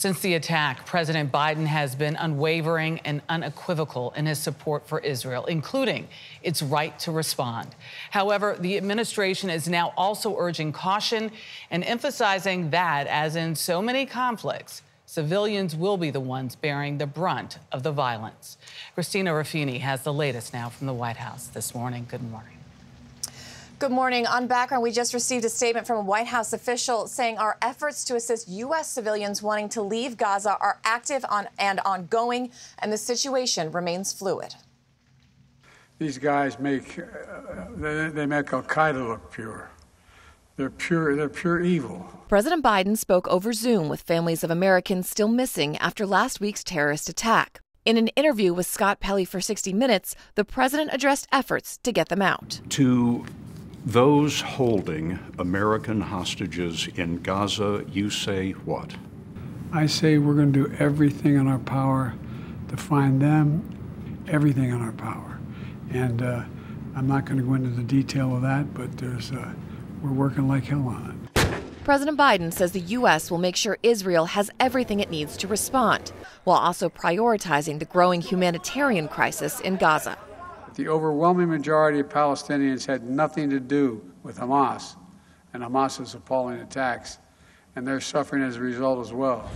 Since the attack, President Biden has been unwavering and unequivocal in his support for Israel, including its right to respond. However, the administration is now also urging caution and emphasizing that, as in so many conflicts, civilians will be the ones bearing the brunt of the violence. Christina Ruffini has the latest now from the White House this morning. Good morning. Good morning. On background, we just received a statement from a White House official saying our efforts to assist U.S. civilians wanting to leave Gaza are active and ongoing, and the situation remains fluid. These guys make Al-Qaeda look pure. They're pure evil. President Biden spoke over Zoom with families of Americans still missing after last week's terrorist attack. In an interview with Scott Pelley for 60 Minutes, the president addressed efforts to get them out. To those holding American hostages in Gaza, you say what? I say we're going to do everything in our power to find them, everything in our power. And I'm not going to go into the detail of that, but we're working like hell on it. President Biden says the U.S. will make sure Israel has everything it needs to respond, while also prioritizing the growing humanitarian crisis in Gaza. The overwhelming majority of Palestinians had nothing to do with Hamas and Hamas's appalling attacks, and they're suffering as a result as well.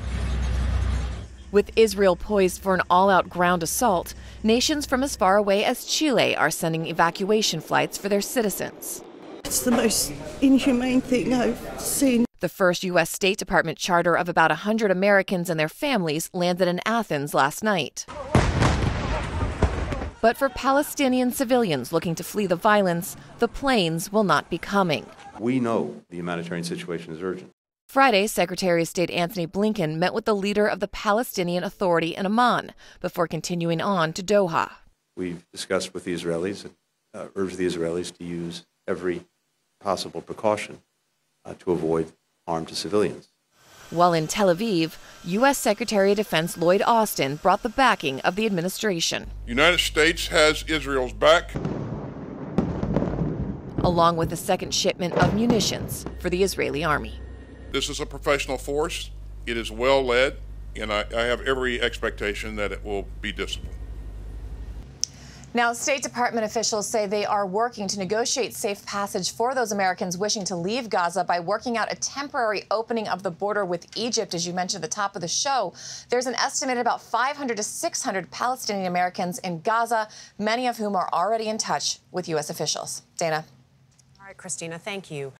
With Israel poised for an all-out ground assault, nations from as far away as Chile are sending evacuation flights for their citizens. It's the most inhumane thing I've seen. The first U.S. State Department charter of about 100 Americans and their families landed in Athens last night. But for Palestinian civilians looking to flee the violence, the planes will not be coming. We know the humanitarian situation is urgent. Friday, Secretary of State Antony Blinken met with the leader of the Palestinian Authority in Amman before continuing on to Doha. We've discussed with the Israelis and urged the Israelis to use every possible precaution to avoid harm to civilians. While in Tel Aviv, U.S. Secretary of Defense Lloyd Austin brought the backing of the administration. The United States has Israel's back, along with a second shipment of munitions for the Israeli army. This is a professional force. It is well led, and I have every expectation that it will be disciplined. Now, State Department officials say they are working to negotiate safe passage for those Americans wishing to leave Gaza by working out a temporary opening of the border with Egypt. As you mentioned at the top of the show, there's an estimated about 500 to 600 Palestinian Americans in Gaza, many of whom are already in touch with U.S. officials. Dana. All right, Christina, thank you.